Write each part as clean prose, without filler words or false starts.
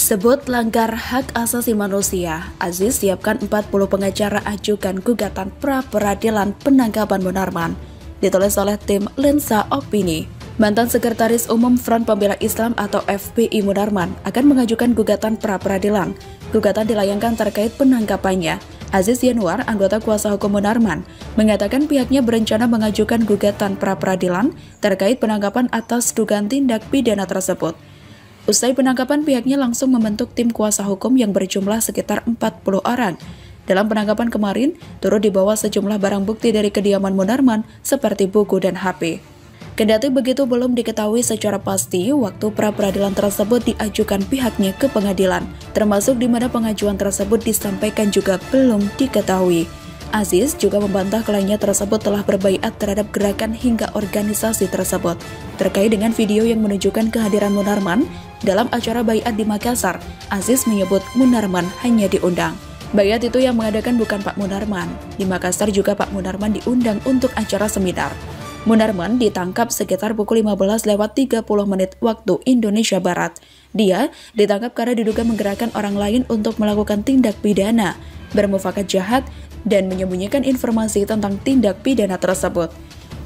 Sebut langgar hak asasi manusia, Aziz siapkan 40 pengacara ajukan gugatan pra-peradilan penangkapan Munarman. Ditulis oleh tim Lensa Opini. Mantan Sekretaris Umum Front Pembela Islam atau FPI Munarman akan mengajukan gugatan pra-peradilan. Gugatan dilayangkan terkait penangkapannya. Aziz Yanuar, anggota kuasa hukum Munarman, mengatakan pihaknya berencana mengajukan gugatan pra-peradilan terkait penangkapan atas dugaan tindak pidana tersebut. Usai penangkapan, pihaknya langsung membentuk tim kuasa hukum yang berjumlah sekitar 40 orang. Dalam penangkapan kemarin, turut dibawa sejumlah barang bukti dari kediaman Munarman seperti buku dan HP. Kendati begitu, belum diketahui secara pasti waktu pra-peradilan tersebut diajukan pihaknya ke pengadilan, termasuk di mana pengajuan tersebut disampaikan juga belum diketahui. Aziz juga membantah kliennya tersebut telah berbaiat terhadap gerakan hingga organisasi tersebut. Terkait dengan video yang menunjukkan kehadiran Munarman dalam acara baiat di Makassar, Aziz menyebut Munarman hanya diundang. Baiat itu yang mengadakan bukan Pak Munarman. Di Makassar juga Pak Munarman diundang untuk acara seminar. Munarman ditangkap sekitar pukul 15:30 waktu Indonesia Barat. Dia ditangkap karena diduga menggerakkan orang lain untuk melakukan tindak pidana, bermufakat jahat, dan menyembunyikan informasi tentang tindak pidana tersebut.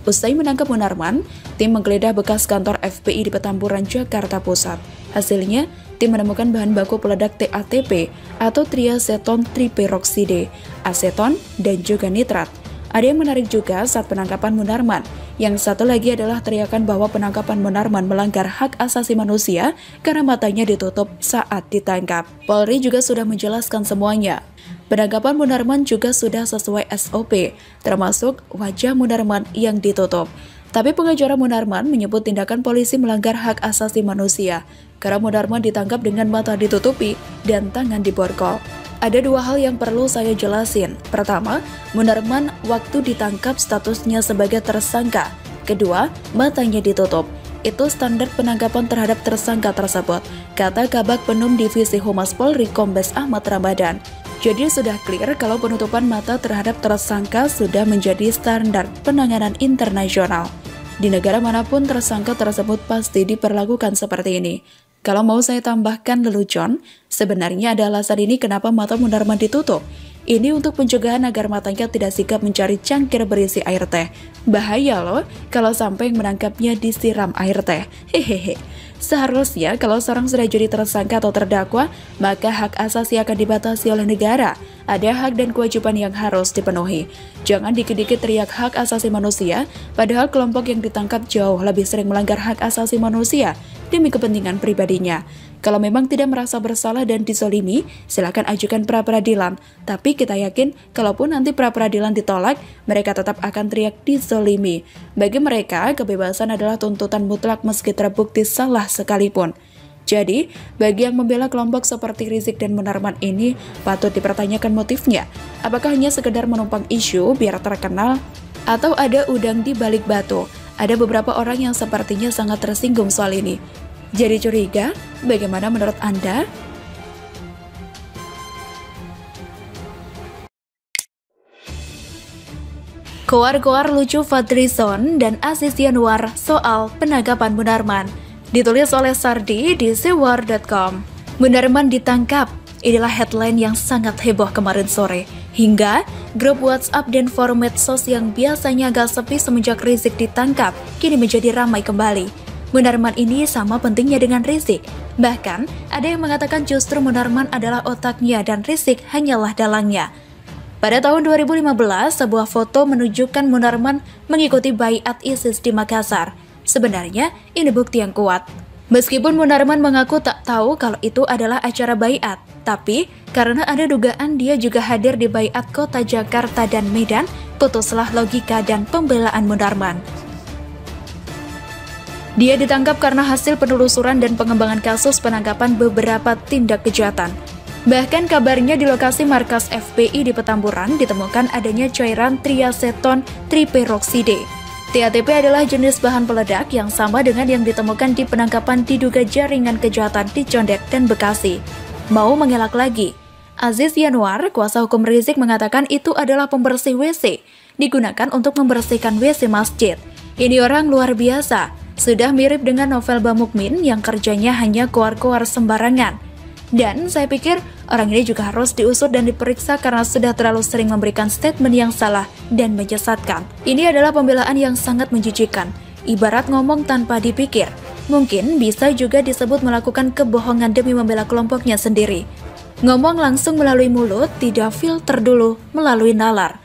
Usai menangkap Munarman, tim menggeledah bekas kantor FPI di Petamburan, Jakarta Pusat. Hasilnya, tim menemukan bahan baku peledak TATP atau triaceton triperokside, aseton, dan juga nitrat. Ada yang menarik juga saat penangkapan Munarman. Yang satu lagi adalah teriakan bahwa penangkapan Munarman melanggar hak asasi manusia karena matanya ditutup saat ditangkap. Polri juga sudah menjelaskan semuanya. Penangkapan Munarman juga sudah sesuai SOP, termasuk wajah Munarman yang ditutup. Tapi pengacara Munarman menyebut tindakan polisi melanggar hak asasi manusia, karena Munarman ditangkap dengan mata ditutupi dan tangan diborgol. Ada dua hal yang perlu saya jelasin. Pertama, Munarman waktu ditangkap statusnya sebagai tersangka. Kedua, matanya ditutup. Itu standar penangkapan terhadap tersangka tersebut, kata Kabag Penum Divisi Humas Polri Kombes Ahmad Ramadan. Jadi sudah clear kalau penutupan mata terhadap tersangka sudah menjadi standar penanganan internasional. Di negara manapun tersangka tersebut pasti diperlakukan seperti ini. Kalau mau saya tambahkan lelucon, sebenarnya ada alasan ini kenapa mata Munarman ditutup. Ini untuk pencegahan agar matanya tidak sigap mencari cangkir berisi air teh. Bahaya loh kalau sampai yang menangkapnya disiram air teh. Hehehe. Seharusnya kalau seorang sudah jadi tersangka atau terdakwa, maka hak asasi akan dibatasi oleh negara. Ada hak dan kewajiban yang harus dipenuhi. Jangan dikit-dikit teriak hak asasi manusia, padahal kelompok yang ditangkap jauh lebih sering melanggar hak asasi manusia demi kepentingan pribadinya. Kalau memang tidak merasa bersalah dan dizolimi, silakan ajukan pra-peradilan. Tapi kita yakin, kalaupun nanti pra-peradilan ditolak, mereka tetap akan teriak dizolimi. Bagi mereka, kebebasan adalah tuntutan mutlak meski terbukti salah sekalipun. Jadi, bagi yang membela kelompok seperti Rizik dan Munarman ini, patut dipertanyakan motifnya. Apakah hanya sekedar menumpang isu biar terkenal? Atau ada udang di balik batu? Ada beberapa orang yang sepertinya sangat tersinggung soal ini. Jadi curiga? Bagaimana menurut Anda? Koar-koar lucu Fadlizon dan Aziz Yanuar soal penangkapan Munarman. Ditulis oleh Sardi di sewar.com. Munarman ditangkap. Inilah headline yang sangat heboh kemarin sore. Hingga grup WhatsApp dan forum medsos yang biasanya agak sepi semenjak Rizik ditangkap, kini menjadi ramai kembali. Munarman ini sama pentingnya dengan Rizik. Bahkan, ada yang mengatakan justru Munarman adalah otaknya dan Rizik hanyalah dalangnya. Pada tahun 2015, sebuah foto menunjukkan Munarman mengikuti baiat ISIS di Makassar. Sebenarnya, ini bukti yang kuat. Meskipun Munarman mengaku tak tahu kalau itu adalah acara baiat, tapi karena ada dugaan dia juga hadir di baiat kota Jakarta dan Medan, putuslah logika dan pembelaan Munarman. Dia ditangkap karena hasil penelusuran dan pengembangan kasus penangkapan beberapa tindak kejahatan. Bahkan kabarnya di lokasi markas FPI di Petamburan ditemukan adanya cairan triaceton triperokside. TATP adalah jenis bahan peledak yang sama dengan yang ditemukan di penangkapan diduga jaringan kejahatan di Condet dan Bekasi. Mau mengelak lagi? Aziz Yanuar, kuasa hukum Rizik, mengatakan itu adalah pembersih WC, digunakan untuk membersihkan WC masjid. Ini orang luar biasa. Sudah mirip dengan novel Bamukmin yang kerjanya hanya koar-koar sembarangan. Dan saya pikir orang ini juga harus diusut dan diperiksa karena sudah terlalu sering memberikan statement yang salah dan menyesatkan. Ini adalah pembelaan yang sangat menjijikan, ibarat ngomong tanpa dipikir. Mungkin bisa juga disebut melakukan kebohongan demi membela kelompoknya sendiri. Ngomong langsung melalui mulut, tidak filter dulu melalui nalar.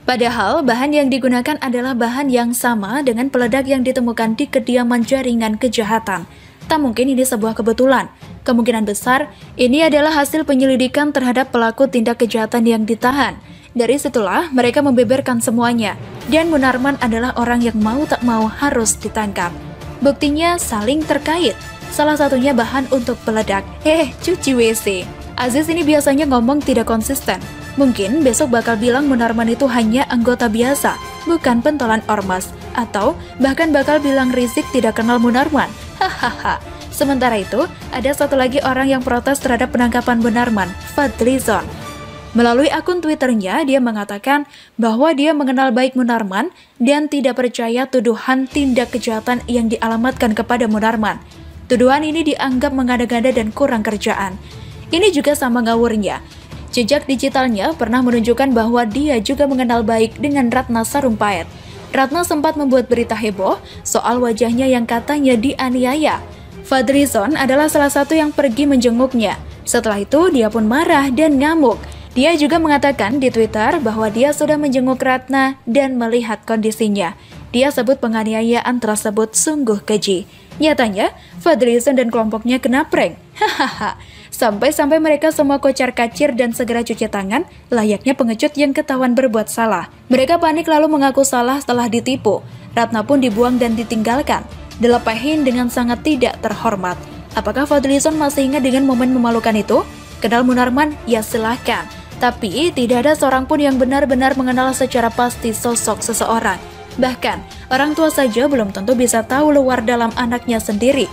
Padahal bahan yang digunakan adalah bahan yang sama dengan peledak yang ditemukan di kediaman jaringan kejahatan. Tak mungkin ini sebuah kebetulan. Kemungkinan besar, ini adalah hasil penyelidikan terhadap pelaku tindak kejahatan yang ditahan. Dari situlah mereka membeberkan semuanya. Dan Munarman adalah orang yang mau tak mau harus ditangkap. Buktinya saling terkait. Salah satunya bahan untuk peledak. Cuci WC. Aziz ini biasanya ngomong tidak konsisten. Mungkin besok bakal bilang Munarman itu hanya anggota biasa, bukan pentolan ormas. Atau bahkan bakal bilang Rizik tidak kenal Munarman. Hahaha. Sementara itu, ada satu lagi orang yang protes terhadap penangkapan Munarman, Fadlizon. Melalui akun Twitternya, dia mengatakan bahwa dia mengenal baik Munarman dan tidak percaya tuduhan tindak kejahatan yang dialamatkan kepada Munarman. Tuduhan ini dianggap mengada-ngada dan kurang kerjaan. Ini juga sama ngawurnya. Jejak digitalnya pernah menunjukkan bahwa dia juga mengenal baik dengan Ratna Sarumpait. Ratna sempat membuat berita heboh soal wajahnya yang katanya dianiaya. Fadlizon adalah salah satu yang pergi menjenguknya. Setelah itu, dia pun marah dan ngamuk. Dia juga mengatakan di Twitter bahwa dia sudah menjenguk Ratna dan melihat kondisinya. Dia sebut penganiayaan tersebut sungguh keji. Nyatanya, Fadlizon dan kelompoknya kena prank. Hahaha. Sampai-sampai mereka semua kocar-kacir dan segera cuci tangan, layaknya pengecut yang ketahuan berbuat salah. Mereka panik lalu mengaku salah setelah ditipu. Ratna pun dibuang dan ditinggalkan. Dilepahin dengan sangat tidak terhormat. Apakah Fadlizon masih ingat dengan momen memalukan itu? Kenal Munarman? Ya silahkan. Tapi tidak ada seorang pun yang benar-benar mengenal secara pasti sosok seseorang. Bahkan, orang tua saja belum tentu bisa tahu luar dalam anaknya sendiri.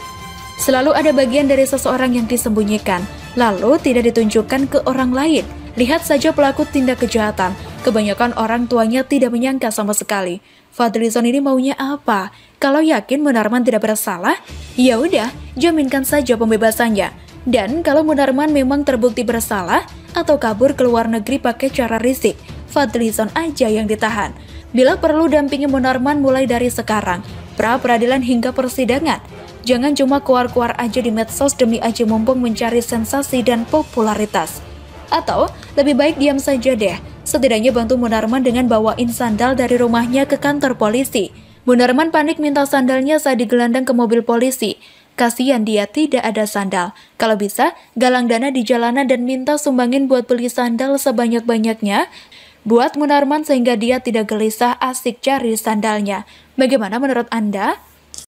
Selalu ada bagian dari seseorang yang disembunyikan, lalu tidak ditunjukkan ke orang lain. Lihat saja pelaku tindak kejahatan. Kebanyakan orang tuanya tidak menyangka sama sekali. Fadlizon ini maunya apa? Kalau yakin Munarman tidak bersalah, ya udah, jaminkan saja pembebasannya. Dan kalau Munarman memang terbukti bersalah atau kabur ke luar negeri pakai cara Rizik, Fadlizon aja yang ditahan. Bila perlu dampingi Munarman mulai dari sekarang, pra-peradilan hingga persidangan. Jangan cuma keluar-keluar aja di medsos demi aja mumpung mencari sensasi dan popularitas. Atau lebih baik diam saja deh. Setidaknya bantu Munarman dengan bawain sandal dari rumahnya ke kantor polisi. Munarman panik minta sandalnya saat digelandang ke mobil polisi. Kasihan dia tidak ada sandal. Kalau bisa, galang dana di jalanan dan minta sumbangin buat beli sandal sebanyak-banyaknya buat Munarman sehingga dia tidak gelisah asik cari sandalnya. Bagaimana menurut Anda?